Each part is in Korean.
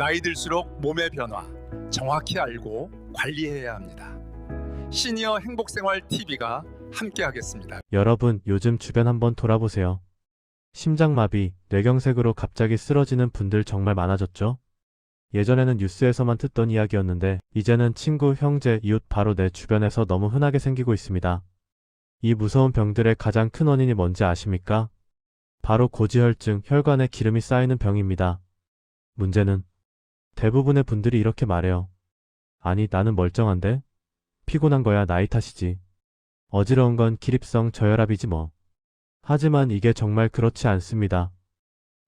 나이 들수록 몸의 변화 정확히 알고 관리해야 합니다. 시니어 행복생활 TV가 함께하겠습니다. 여러분, 요즘 주변 한번 돌아보세요. 심장마비, 뇌경색으로 갑자기 쓰러지는 분들 정말 많아졌죠? 예전에는 뉴스에서만 듣던 이야기였는데 이제는 친구, 형제, 이웃 바로 내 주변에서 너무 흔하게 생기고 있습니다. 이 무서운 병들의 가장 큰 원인이 뭔지 아십니까? 바로 고지혈증, 혈관에 기름이 쌓이는 병입니다. 문제는 대부분의 분들이 이렇게 말해요. 아니, 나는 멀쩡한데? 피곤한 거야 나이 탓이지. 어지러운 건 기립성 저혈압이지 뭐. 하지만 이게 정말 그렇지 않습니다.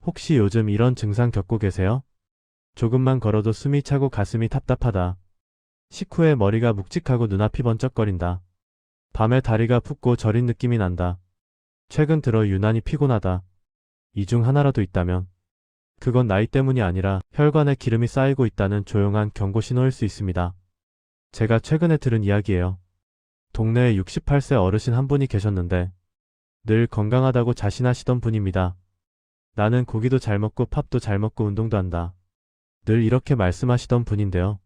혹시 요즘 이런 증상 겪고 계세요? 조금만 걸어도 숨이 차고 가슴이 답답하다. 식후에 머리가 묵직하고 눈앞이 번쩍거린다. 밤에 다리가 붓고 저린 느낌이 난다. 최근 들어 유난히 피곤하다. 이 중 하나라도 있다면 그건 나이 때문이 아니라 혈관에 기름이 쌓이고 있다는 조용한 경고 신호일 수 있습니다. 제가 최근에 들은 이야기예요. 동네에 68세 어르신 한 분이 계셨는데 늘 건강하다고 자신하시던 분입니다. 나는 고기도 잘 먹고 팝도 잘 먹고 운동도 한다. 늘 이렇게 말씀하시던 분인데요.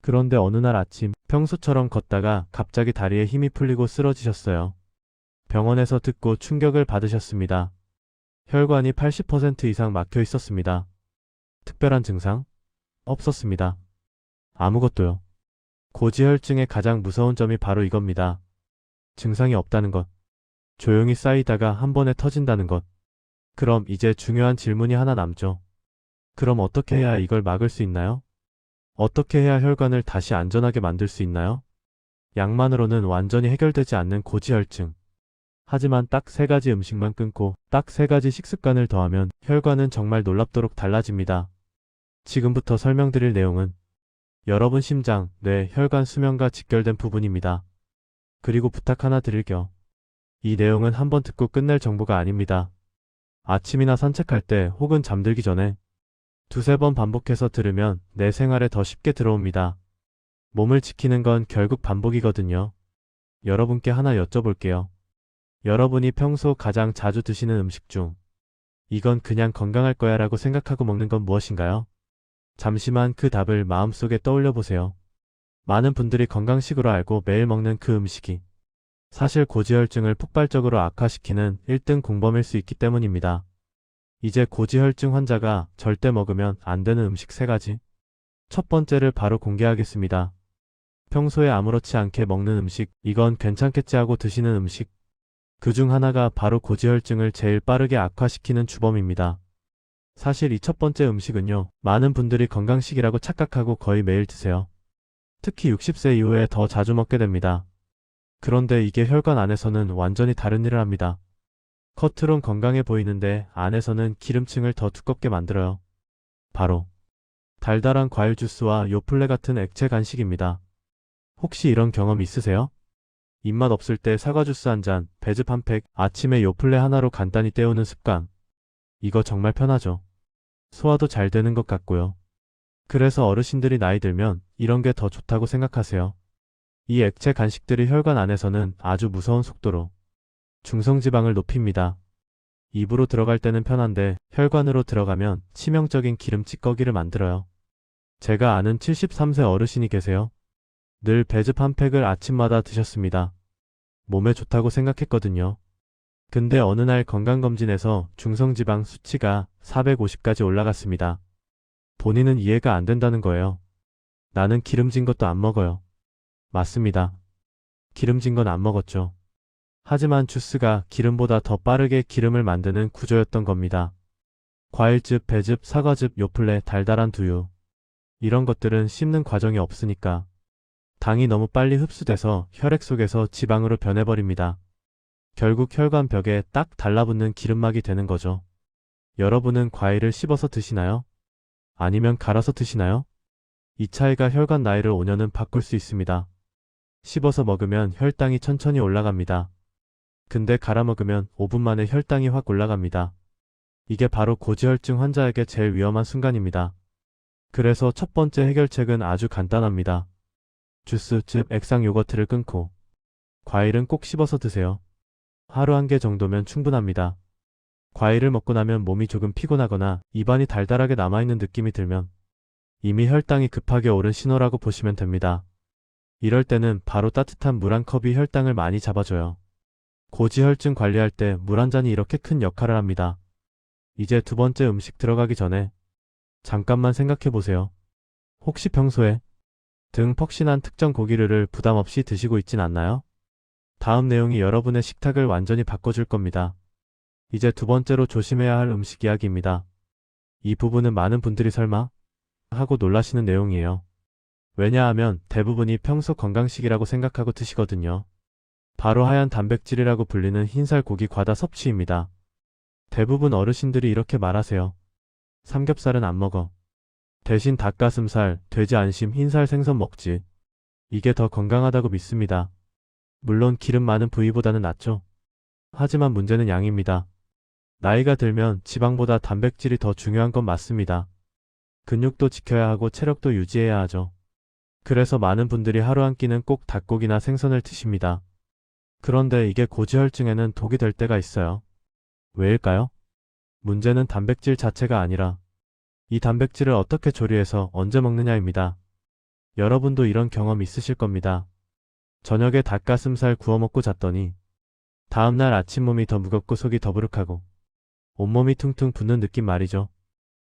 그런데 어느 날 아침 평소처럼 걷다가 갑자기 다리에 힘이 풀리고 쓰러지셨어요. 병원에서 듣고 충격을 받으셨습니다. 혈관이 80% 이상 막혀 있었습니다. 특별한 증상? 없었습니다. 아무것도요. 고지혈증의 가장 무서운 점이 바로 이겁니다. 증상이 없다는 것. 조용히 쌓이다가 한 번에 터진다는 것. 그럼 이제 중요한 질문이 하나 남죠. 그럼 어떻게 해야 이걸 막을 수 있나요? 어떻게 해야 혈관을 다시 안전하게 만들 수 있나요? 약만으로는 완전히 해결되지 않는 고지혈증. 하지만 딱 3가지 음식만 끊고 딱 3가지 식습관을 더하면 혈관은 정말 놀랍도록 달라집니다. 지금부터 설명드릴 내용은 여러분 심장, 뇌, 혈관 수명과 직결된 부분입니다. 그리고 부탁 하나 드릴게요. 이 내용은 한번 듣고 끝낼 정보가 아닙니다. 아침이나 산책할 때 혹은 잠들기 전에 2~3번 반복해서 들으면 내 생활에 더 쉽게 들어옵니다. 몸을 지키는 건 결국 반복이거든요. 여러분께 하나 여쭤볼게요. 여러분이 평소 가장 자주 드시는 음식 중 이건 그냥 건강할 거야 라고 생각하고 먹는 건 무엇인가요? 잠시만 그 답을 마음속에 떠올려 보세요. 많은 분들이 건강식으로 알고 매일 먹는 그 음식이 사실 고지혈증을 폭발적으로 악화시키는 1등 공범일 수 있기 때문입니다. 이제 고지혈증 환자가 절대 먹으면 안 되는 음식 3가지. 첫 번째를 바로 공개하겠습니다. 평소에 아무렇지 않게 먹는 음식, 이건 괜찮겠지 하고 드시는 음식. 그중 하나가 바로 고지혈증을 제일 빠르게 악화시키는 주범입니다. 사실 이 첫 번째 음식은요, 많은 분들이 건강식이라고 착각하고 거의 매일 드세요. 특히 60세 이후에 더 자주 먹게 됩니다. 그런데 이게 혈관 안에서는 완전히 다른 일을 합니다. 겉으론 건강해 보이는데 안에서는 기름층을 더 두껍게 만들어요. 바로 달달한 과일 주스와 요플레 같은 액체 간식입니다. 혹시 이런 경험 있으세요? 입맛 없을 때 사과 주스 한 잔, 배즙 한 팩, 아침에 요플레 하나로 간단히 때우는 습관. 이거 정말 편하죠. 소화도 잘 되는 것 같고요. 그래서 어르신들이 나이 들면 이런 게 더 좋다고 생각하세요. 이 액체 간식들이 혈관 안에서는 아주 무서운 속도로 중성지방을 높입니다. 입으로 들어갈 때는 편한데 혈관으로 들어가면 치명적인 기름 찌꺼기를 만들어요. 제가 아는 73세 어르신이 계세요. 늘 배즙 한 팩을 아침마다 드셨습니다. 몸에 좋다고 생각했거든요. 근데 어느 날 건강검진에서 중성지방 수치가 450까지 올라갔습니다. 본인은 이해가 안 된다는 거예요. 나는 기름진 것도 안 먹어요. 맞습니다. 기름진 건 안 먹었죠. 하지만 주스가 기름보다 더 빠르게 기름을 만드는 구조였던 겁니다. 과일즙, 배즙, 사과즙, 요플레, 달달한 두유. 이런 것들은 씹는 과정이 없으니까 당이 너무 빨리 흡수돼서 혈액 속에서 지방으로 변해버립니다. 결국 혈관 벽에 딱 달라붙는 기름막이 되는 거죠. 여러분은 과일을 씹어서 드시나요? 아니면 갈아서 드시나요? 이 차이가 혈관 나이를 5년은 바꿀 수 있습니다. 씹어서 먹으면 혈당이 천천히 올라갑니다. 근데 갈아 먹으면 5분 만에 혈당이 확 올라갑니다. 이게 바로 고지혈증 환자에게 제일 위험한 순간입니다. 그래서 첫 번째 해결책은 아주 간단합니다. 주스, 즙, 액상 요거트를 끊고 과일은 꼭 씹어서 드세요. 하루 1개 정도면 충분합니다. 과일을 먹고 나면 몸이 조금 피곤하거나 입안이 달달하게 남아있는 느낌이 들면 이미 혈당이 급하게 오른 신호라고 보시면 됩니다. 이럴 때는 바로 따뜻한 물 한 컵이 혈당을 많이 잡아줘요. 고지혈증 관리할 때 물 한 잔이 이렇게 큰 역할을 합니다. 이제 두 번째 음식 들어가기 전에 잠깐만 생각해 보세요. 혹시 평소에 등 퍽신한 특정 고기류를 부담 없이 드시고 있진 않나요? 다음 내용이 여러분의 식탁을 완전히 바꿔줄 겁니다. 이제 두 번째로 조심해야 할 음식 이야기입니다. 이 부분은 많은 분들이 설마? 하고 놀라시는 내용이에요. 왜냐하면 대부분이 평소 건강식이라고 생각하고 드시거든요. 바로 하얀 단백질이라고 불리는 흰살 고기 과다 섭취입니다. 대부분 어르신들이 이렇게 말하세요. 삼겹살은 안 먹어. 대신 닭가슴살, 돼지 안심, 흰살 생선 먹지. 이게 더 건강하다고 믿습니다. 물론 기름 많은 부위보다는 낫죠. 하지만 문제는 양입니다. 나이가 들면 지방보다 단백질이 더 중요한 건 맞습니다. 근육도 지켜야 하고 체력도 유지해야 하죠. 그래서 많은 분들이 하루 한 끼는 꼭 닭고기나 생선을 드십니다. 그런데 이게 고지혈증에는 독이 될 때가 있어요. 왜일까요? 문제는 단백질 자체가 아니라 이 단백질을 어떻게 조리해서 언제 먹느냐입니다. 여러분도 이런 경험 있으실 겁니다. 저녁에 닭가슴살 구워 먹고 잤더니 다음날 아침 몸이 더 무겁고 속이 더부룩하고 온몸이 퉁퉁 붓는 느낌 말이죠.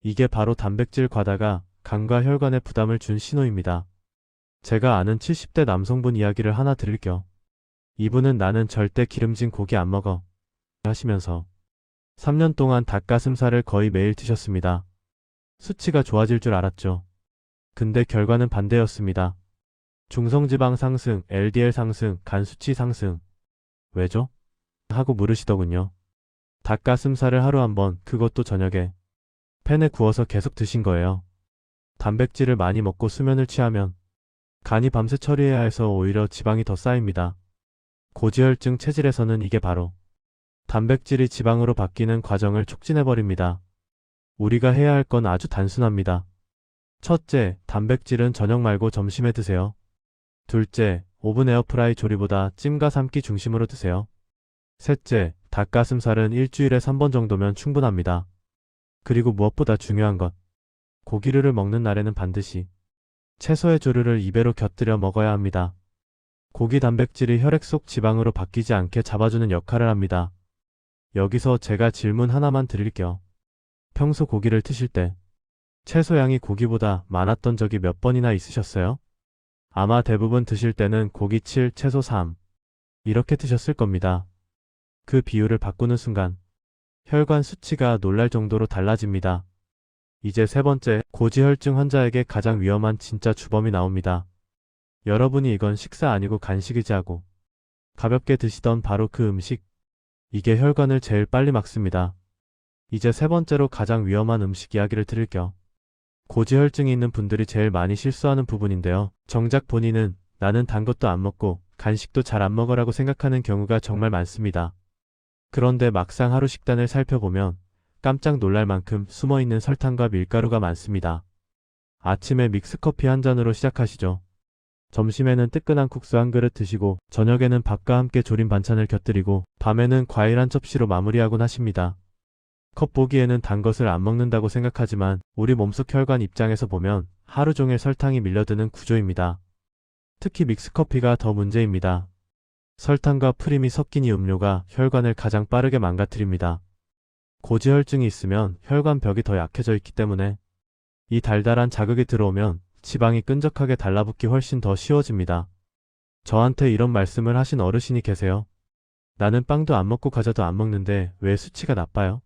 이게 바로 단백질 과다가 간과 혈관에 부담을 준 신호입니다. 제가 아는 70대 남성분 이야기를 하나 드릴게요. 이분은 나는 절대 기름진 고기 안 먹어 하시면서 3년 동안 닭가슴살을 거의 매일 드셨습니다. 수치가 좋아질 줄 알았죠. 근데 결과는 반대였습니다. 중성지방 상승, LDL 상승, 간 수치 상승. 왜죠? 하고 물으시더군요. 닭가슴살을 하루 한 번, 그것도 저녁에 팬에 구워서 계속 드신 거예요. 단백질을 많이 먹고 수면을 취하면 간이 밤새 처리해야 해서 오히려 지방이 더 쌓입니다. 고지혈증 체질에서는 이게 바로 단백질이 지방으로 바뀌는 과정을 촉진해버립니다. 우리가 해야 할 건 아주 단순합니다. 첫째, 단백질은 저녁 말고 점심에 드세요. 둘째, 오븐 에어프라이 조리보다 찜과 삶기 중심으로 드세요. 셋째, 닭가슴살은 일주일에 3번 정도면 충분합니다. 그리고 무엇보다 중요한 것, 고기류를 먹는 날에는 반드시 채소의 조류를 입에로 곁들여 먹어야 합니다. 고기 단백질이 혈액 속 지방으로 바뀌지 않게 잡아주는 역할을 합니다. 여기서 제가 질문 하나만 드릴게요. 평소 고기를 드실 때 채소 양이 고기보다 많았던 적이 몇 번이나 있으셨어요? 아마 대부분 드실 때는 고기 7, 채소 3 이렇게 드셨을 겁니다. 그 비율을 바꾸는 순간 혈관 수치가 놀랄 정도로 달라집니다. 이제 세 번째, 고지혈증 환자에게 가장 위험한 진짜 주범이 나옵니다. 여러분이 이건 식사 아니고 간식이지 하고 가볍게 드시던 바로 그 음식, 이게 혈관을 제일 빨리 막습니다. 이제 세 번째로 가장 위험한 음식 이야기를 드릴게요. 고지혈증이 있는 분들이 제일 많이 실수하는 부분인데요. 정작 본인은 나는 단 것도 안 먹고 간식도 잘 안 먹으라고 생각하는 경우가 정말 많습니다. 그런데 막상 하루 식단을 살펴보면 깜짝 놀랄 만큼 숨어있는 설탕과 밀가루가 많습니다. 아침에 믹스커피 한 잔으로 시작하시죠. 점심에는 뜨끈한 국수 한 그릇 드시고 저녁에는 밥과 함께 조린 반찬을 곁들이고 밤에는 과일 한 접시로 마무리하곤 하십니다. 컵 보기에는 단 것을 안 먹는다고 생각하지만 우리 몸속 혈관 입장에서 보면 하루 종일 설탕이 밀려드는 구조입니다. 특히 믹스커피가 더 문제입니다. 설탕과 프림이 섞인 이 음료가 혈관을 가장 빠르게 망가뜨립니다. 고지혈증이 있으면 혈관 벽이 더 약해져 있기 때문에 이 달달한 자극이 들어오면 지방이 끈적하게 달라붙기 훨씬 더 쉬워집니다. 저한테 이런 말씀을 하신 어르신이 계세요. 나는 빵도 안 먹고 과자도 안 먹는데 왜 수치가 나빠요?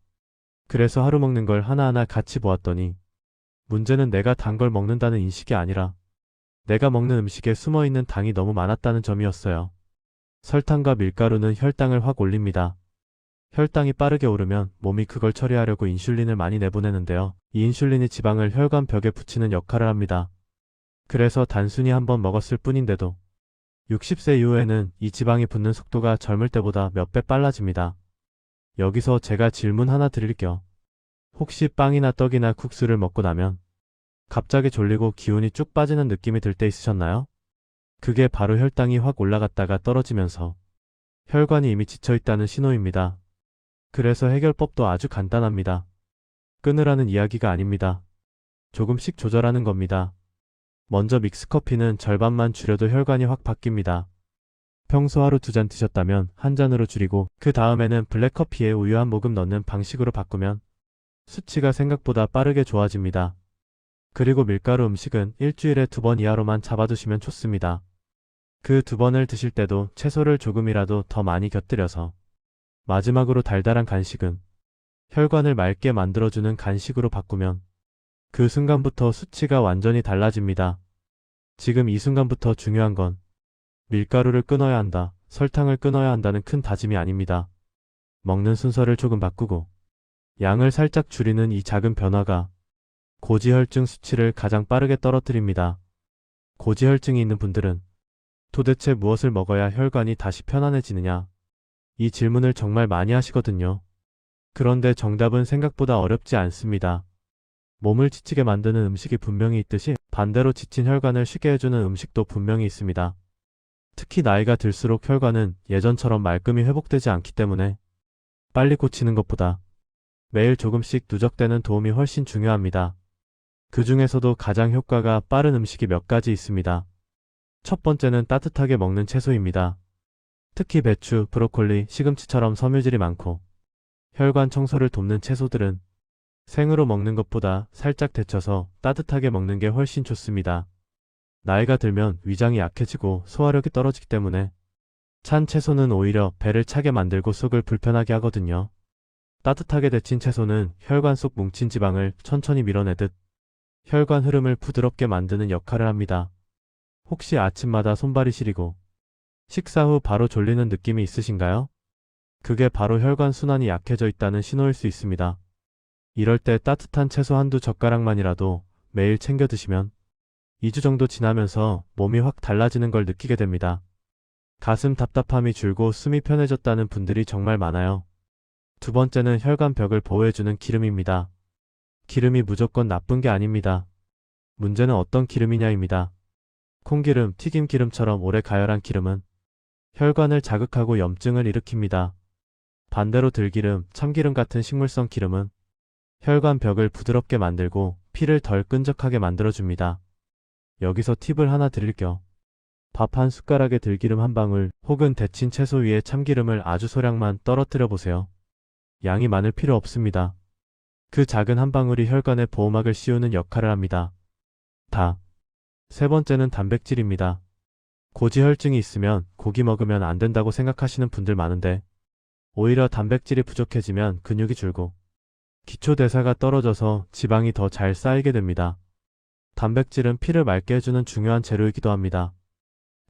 그래서 하루 먹는 걸 하나하나 같이 보았더니 문제는 내가 단 걸 먹는다는 인식이 아니라 내가 먹는 음식에 숨어있는 당이 너무 많았다는 점이었어요. 설탕과 밀가루는 혈당을 확 올립니다. 혈당이 빠르게 오르면 몸이 그걸 처리하려고 인슐린을 많이 내보내는데요. 이 인슐린이 지방을 혈관 벽에 붙이는 역할을 합니다. 그래서 단순히 한번 먹었을 뿐인데도 60세 이후에는 이 지방이 붙는 속도가 젊을 때보다 몇 배 빨라집니다. 여기서 제가 질문 하나 드릴게요. 혹시 빵이나 떡이나 국수를 먹고 나면 갑자기 졸리고 기운이 쭉 빠지는 느낌이 들 때 있으셨나요? 그게 바로 혈당이 확 올라갔다가 떨어지면서 혈관이 이미 지쳐있다는 신호입니다. 그래서 해결법도 아주 간단합니다. 끊으라는 이야기가 아닙니다. 조금씩 조절하는 겁니다. 먼저 믹스커피는 절반만 줄여도 혈관이 확 바뀝니다. 평소 하루 2잔 드셨다면 한 잔으로 줄이고 그 다음에는 블랙커피에 우유 한 모금 넣는 방식으로 바꾸면 수치가 생각보다 빠르게 좋아집니다. 그리고 밀가루 음식은 일주일에 2번 이하로만 잡아두시면 좋습니다. 그 2번을 드실 때도 채소를 조금이라도 더 많이 곁들여서 마지막으로 달달한 간식은 혈관을 맑게 만들어주는 간식으로 바꾸면 그 순간부터 수치가 완전히 달라집니다. 지금 이 순간부터 중요한 건 밀가루를 끊어야 한다, 설탕을 끊어야 한다는 큰 다짐이 아닙니다. 먹는 순서를 조금 바꾸고 양을 살짝 줄이는 이 작은 변화가 고지혈증 수치를 가장 빠르게 떨어뜨립니다. 고지혈증이 있는 분들은 도대체 무엇을 먹어야 혈관이 다시 편안해지느냐? 이 질문을 정말 많이 하시거든요. 그런데 정답은 생각보다 어렵지 않습니다. 몸을 지치게 만드는 음식이 분명히 있듯이 반대로 지친 혈관을 쉬게 해주는 음식도 분명히 있습니다. 특히 나이가 들수록 혈관은 예전처럼 말끔히 회복되지 않기 때문에 빨리 고치는 것보다 매일 조금씩 누적되는 도움이 훨씬 중요합니다. 그 중에서도 가장 효과가 빠른 음식이 몇 가지 있습니다. 첫 번째는 따뜻하게 먹는 채소입니다. 특히 배추, 브로콜리, 시금치처럼 섬유질이 많고 혈관 청소를 돕는 채소들은 생으로 먹는 것보다 살짝 데쳐서 따뜻하게 먹는 게 훨씬 좋습니다. 나이가 들면 위장이 약해지고 소화력이 떨어지기 때문에 찬 채소는 오히려 배를 차게 만들고 속을 불편하게 하거든요. 따뜻하게 데친 채소는 혈관 속 뭉친 지방을 천천히 밀어내듯 혈관 흐름을 부드럽게 만드는 역할을 합니다. 혹시 아침마다 손발이 시리고 식사 후 바로 졸리는 느낌이 있으신가요? 그게 바로 혈관 순환이 약해져 있다는 신호일 수 있습니다. 이럴 때 따뜻한 채소 한두 젓가락만이라도 매일 챙겨 드시면 2주 정도 지나면서 몸이 확 달라지는 걸 느끼게 됩니다. 가슴 답답함이 줄고 숨이 편해졌다는 분들이 정말 많아요. 두 번째는 혈관 벽을 보호해주는 기름입니다. 기름이 무조건 나쁜 게 아닙니다. 문제는 어떤 기름이냐입니다. 콩기름, 튀김기름처럼 오래 가열한 기름은 혈관을 자극하고 염증을 일으킵니다. 반대로 들기름, 참기름 같은 식물성 기름은 혈관 벽을 부드럽게 만들고 피를 덜 끈적하게 만들어줍니다. 여기서 팁을 하나 드릴게요. 밥 한 숟가락에 들기름 한 방울 혹은 데친 채소 위에 참기름을 아주 소량만 떨어뜨려 보세요. 양이 많을 필요 없습니다. 그 작은 한 방울이 혈관에 보호막을 씌우는 역할을 합니다. 세 번째는 단백질입니다. 고지혈증이 있으면 고기 먹으면 안 된다고 생각하시는 분들 많은데 오히려 단백질이 부족해지면 근육이 줄고 기초대사가 떨어져서 지방이 더 잘 쌓이게 됩니다. 단백질은 피를 맑게 해주는 중요한 재료이기도 합니다.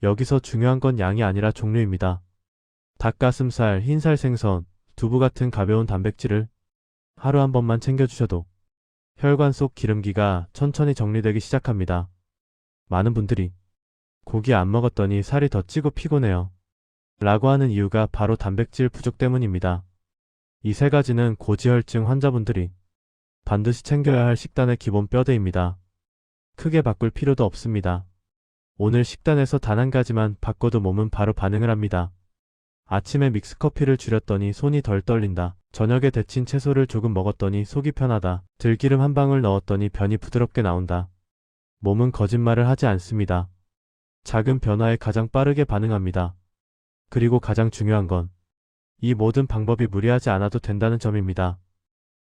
여기서 중요한 건 양이 아니라 종류입니다. 닭가슴살, 흰살 생선, 두부 같은 가벼운 단백질을 하루 한 번만 챙겨주셔도 혈관 속 기름기가 천천히 정리되기 시작합니다. 많은 분들이 고기 안 먹었더니 살이 더 찌고 피곤해요 라고 하는 이유가 바로 단백질 부족 때문입니다. 이 세 가지는 고지혈증 환자분들이 반드시 챙겨야 할 식단의 기본 뼈대입니다. 크게 바꿀 필요도 없습니다. 오늘 식단에서 단 한 가지만 바꿔도 몸은 바로 반응을 합니다. 아침에 믹스커피를 줄였더니 손이 덜 떨린다. 저녁에 데친 채소를 조금 먹었더니 속이 편하다. 들기름 한 방울 넣었더니 변이 부드럽게 나온다. 몸은 거짓말을 하지 않습니다. 작은 변화에 가장 빠르게 반응합니다. 그리고 가장 중요한 건 이 모든 방법이 무리하지 않아도 된다는 점입니다.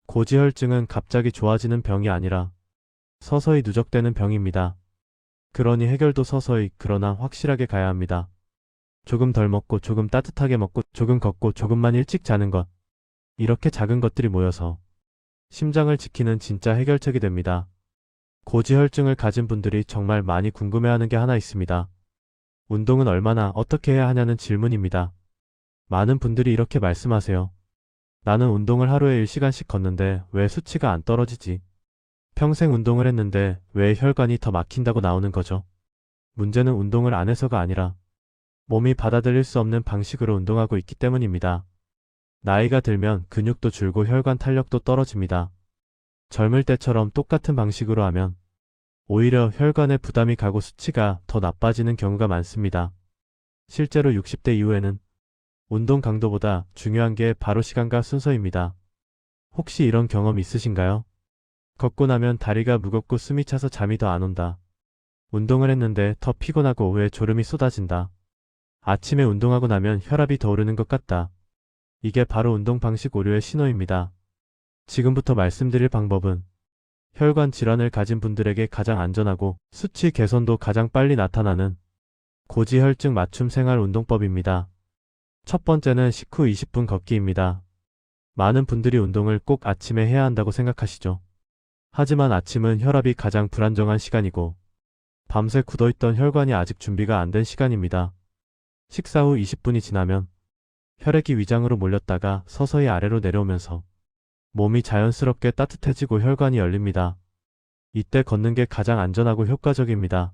고지혈증은 갑자기 좋아지는 병이 아니라 서서히 누적되는 병입니다. 그러니 해결도 서서히 그러나 확실하게 가야 합니다. 조금 덜 먹고 조금 따뜻하게 먹고 조금 걷고 조금만 일찍 자는 것. 이렇게 작은 것들이 모여서 심장을 지키는 진짜 해결책이 됩니다. 고지혈증을 가진 분들이 정말 많이 궁금해하는 게 하나 있습니다. 운동은 얼마나 어떻게 해야 하냐는 질문입니다. 많은 분들이 이렇게 말씀하세요. 나는 운동을 하루에 1시간씩 걷는데 왜 수치가 안 떨어지지? 평생 운동을 했는데 왜 혈관이 더 막힌다고 나오는 거죠? 문제는 운동을 안 해서가 아니라 몸이 받아들일 수 없는 방식으로 운동하고 있기 때문입니다. 나이가 들면 근육도 줄고 혈관 탄력도 떨어집니다. 젊을 때처럼 똑같은 방식으로 하면 오히려 혈관에 부담이 가고 수치가 더 나빠지는 경우가 많습니다. 실제로 60대 이후에는 운동 강도보다 중요한 게 바로 시간과 순서입니다. 혹시 이런 경험 있으신가요? 걷고 나면 다리가 무겁고 숨이 차서 잠이 더 안 온다. 운동을 했는데 더 피곤하고 오후에 졸음이 쏟아진다. 아침에 운동하고 나면 혈압이 더 오르는 것 같다. 이게 바로 운동 방식 오류의 신호입니다. 지금부터 말씀드릴 방법은 혈관 질환을 가진 분들에게 가장 안전하고 수치 개선도 가장 빨리 나타나는 고지혈증 맞춤 생활 운동법입니다. 첫 번째는 식후 20분 걷기입니다. 많은 분들이 운동을 꼭 아침에 해야 한다고 생각하시죠. 하지만 아침은 혈압이 가장 불안정한 시간이고 밤새 굳어있던 혈관이 아직 준비가 안 된 시간입니다. 식사 후 20분이 지나면 혈액이 위장으로 몰렸다가 서서히 아래로 내려오면서 몸이 자연스럽게 따뜻해지고 혈관이 열립니다. 이때 걷는 게 가장 안전하고 효과적입니다.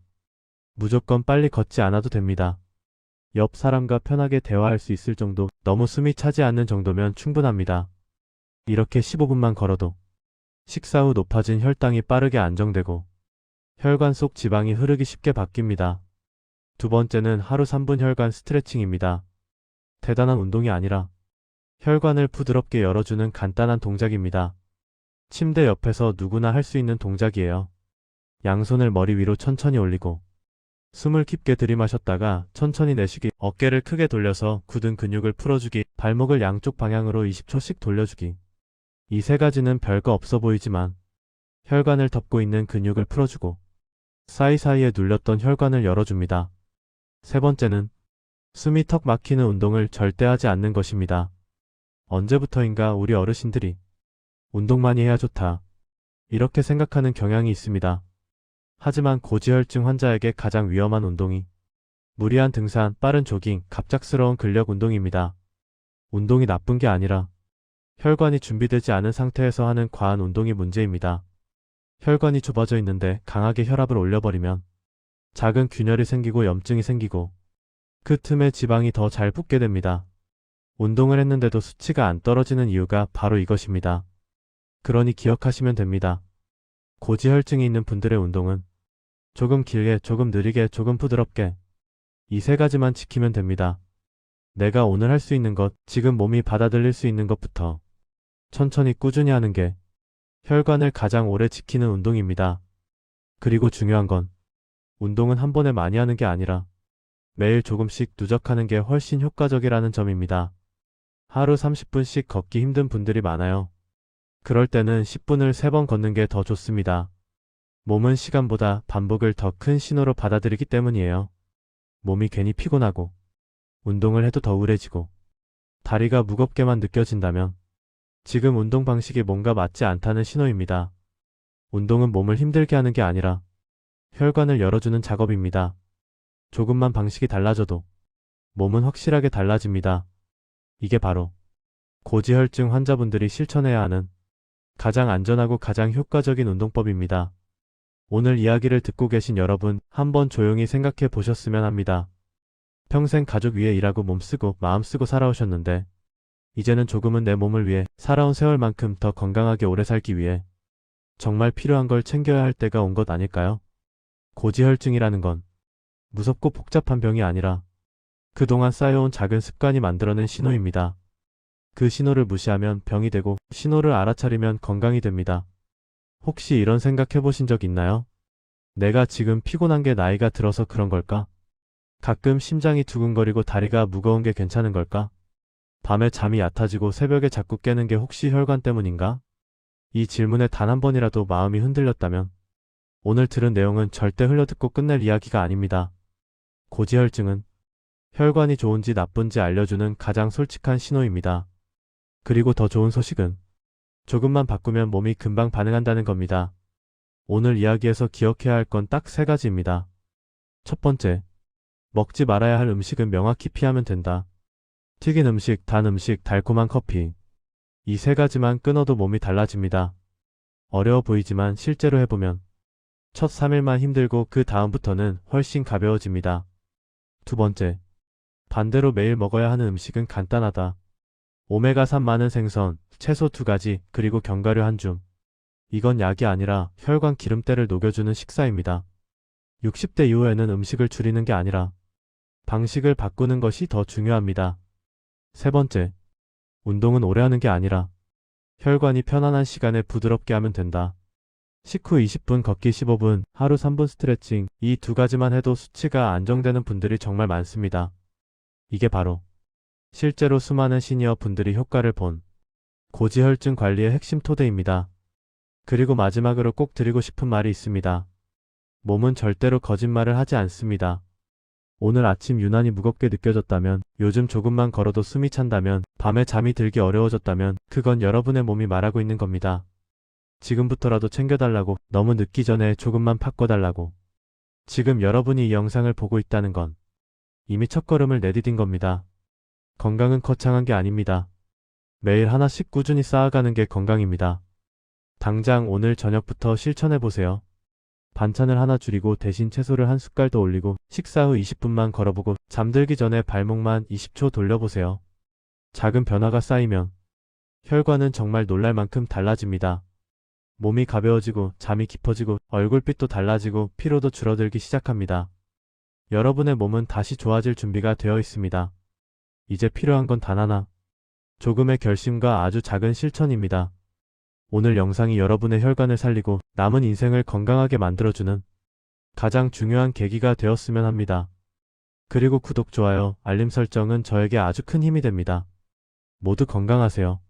무조건 빨리 걷지 않아도 됩니다. 옆 사람과 편하게 대화할 수 있을 정도, 너무 숨이 차지 않는 정도면 충분합니다. 이렇게 15분만 걸어도 식사 후 높아진 혈당이 빠르게 안정되고 혈관 속 지방이 흐르기 쉽게 바뀝니다. 두 번째는 하루 3분 혈관 스트레칭입니다. 대단한 운동이 아니라 혈관을 부드럽게 열어주는 간단한 동작입니다. 침대 옆에서 누구나 할 수 있는 동작이에요. 양손을 머리 위로 천천히 올리고 숨을 깊게 들이마셨다가 천천히 내쉬기, 어깨를 크게 돌려서 굳은 근육을 풀어주기, 발목을 양쪽 방향으로 20초씩 돌려주기. 이 세 가지는 별거 없어 보이지만 혈관을 덮고 있는 근육을 풀어주고 사이사이에 눌렸던 혈관을 열어줍니다. 세 번째는 숨이 턱 막히는 운동을 절대 하지 않는 것입니다. 언제부터인가 우리 어르신들이 운동 많이 해야 좋다, 이렇게 생각하는 경향이 있습니다. 하지만 고지혈증 환자에게 가장 위험한 운동이 무리한 등산, 빠른 조깅, 갑작스러운 근력 운동입니다. 운동이 나쁜 게 아니라 혈관이 준비되지 않은 상태에서 하는 과한 운동이 문제입니다. 혈관이 좁아져 있는데 강하게 혈압을 올려버리면 작은 균열이 생기고 염증이 생기고 그 틈에 지방이 더 잘 붙게 됩니다. 운동을 했는데도 수치가 안 떨어지는 이유가 바로 이것입니다. 그러니 기억하시면 됩니다. 고지혈증이 있는 분들의 운동은 조금 길게, 조금 느리게, 조금 부드럽게, 이 세 가지만 지키면 됩니다. 내가 오늘 할 수 있는 것, 지금 몸이 받아들일 수 있는 것부터 천천히 꾸준히 하는 게 혈관을 가장 오래 지키는 운동입니다. 그리고 중요한 건 운동은 한 번에 많이 하는 게 아니라 매일 조금씩 누적하는 게 훨씬 효과적이라는 점입니다. 하루 30분씩 걷기 힘든 분들이 많아요. 그럴 때는 10분을 3번 걷는 게 더 좋습니다. 몸은 시간보다 반복을 더 큰 신호로 받아들이기 때문이에요. 몸이 괜히 피곤하고 운동을 해도 더 우울해지고 다리가 무겁게만 느껴진다면 지금 운동 방식이 뭔가 맞지 않다는 신호입니다. 운동은 몸을 힘들게 하는 게 아니라 혈관을 열어주는 작업입니다. 조금만 방식이 달라져도 몸은 확실하게 달라집니다. 이게 바로 고지혈증 환자분들이 실천해야 하는 가장 안전하고 가장 효과적인 운동법입니다. 오늘 이야기를 듣고 계신 여러분, 한번 조용히 생각해 보셨으면 합니다. 평생 가족 위해 일하고 몸쓰고 마음 쓰고 살아오셨는데 이제는 조금은 내 몸을 위해 살아온 세월만큼 더 건강하게 오래 살기 위해 정말 필요한 걸 챙겨야 할 때가 온 것 아닐까요? 고지혈증이라는 건 무섭고 복잡한 병이 아니라 그동안 쌓여온 작은 습관이 만들어낸 신호입니다. 그 신호를 무시하면 병이 되고 신호를 알아차리면 건강이 됩니다. 혹시 이런 생각 해보신 적 있나요? 내가 지금 피곤한 게 나이가 들어서 그런 걸까? 가끔 심장이 두근거리고 다리가 무거운 게 괜찮은 걸까? 밤에 잠이 얕아지고 새벽에 자꾸 깨는 게 혹시 혈관 때문인가? 이 질문에 단 한 번이라도 마음이 흔들렸다면 오늘 들은 내용은 절대 흘려듣고 끝낼 이야기가 아닙니다. 고지혈증은 혈관이 좋은지 나쁜지 알려주는 가장 솔직한 신호입니다. 그리고 더 좋은 소식은 조금만 바꾸면 몸이 금방 반응한다는 겁니다. 오늘 이야기에서 기억해야 할 건 딱 3가지입니다. 첫 번째, 먹지 말아야 할 음식은 명확히 피하면 된다. 튀긴 음식, 단 음식, 달콤한 커피. 이 3가지만 끊어도 몸이 달라집니다. 어려워 보이지만 실제로 해보면 첫 3일만 힘들고 그 다음부터는 훨씬 가벼워집니다. 두 번째, 반대로 매일 먹어야 하는 음식은 간단하다. 오메가3 많은 생선, 채소 2가지, 그리고 견과류 1줌. 이건 약이 아니라 혈관 기름때를 녹여주는 식사입니다. 60대 이후에는 음식을 줄이는 게 아니라 방식을 바꾸는 것이 더 중요합니다. 세 번째, 운동은 오래 하는 게 아니라 혈관이 편안한 시간에 부드럽게 하면 된다. 식후 20분 걷기 15분, 하루 3분 스트레칭, 이 두 가지만 해도 수치가 안정되는 분들이 정말 많습니다. 이게 바로 실제로 수많은 시니어 분들이 효과를 본 고지혈증 관리의 핵심 토대입니다. 그리고 마지막으로 꼭 드리고 싶은 말이 있습니다. 몸은 절대로 거짓말을 하지 않습니다. 오늘 아침 유난히 무겁게 느껴졌다면, 요즘 조금만 걸어도 숨이 찬다면, 밤에 잠이 들기 어려워졌다면, 그건 여러분의 몸이 말하고 있는 겁니다. 지금부터라도 챙겨달라고, 너무 늦기 전에 조금만 바꿔달라고. 지금 여러분이 이 영상을 보고 있다는 건 이미 첫걸음을 내디딘 겁니다. 건강은 거창한 게 아닙니다. 매일 하나씩 꾸준히 쌓아가는 게 건강입니다. 당장 오늘 저녁부터 실천해보세요. 반찬을 하나 줄이고 대신 채소를 한 숟갈 더 올리고 식사 후 20분만 걸어보고 잠들기 전에 발목만 20초 돌려보세요. 작은 변화가 쌓이면 혈관은 정말 놀랄 만큼 달라집니다. 몸이 가벼워지고 잠이 깊어지고 얼굴빛도 달라지고 피로도 줄어들기 시작합니다. 여러분의 몸은 다시 좋아질 준비가 되어 있습니다. 이제 필요한 건 단 하나. 조금의 결심과 아주 작은 실천입니다. 오늘 영상이 여러분의 혈관을 살리고 남은 인생을 건강하게 만들어주는 가장 중요한 계기가 되었으면 합니다. 그리고 구독, 좋아요, 알림 설정은 저에게 아주 큰 힘이 됩니다. 모두 건강하세요.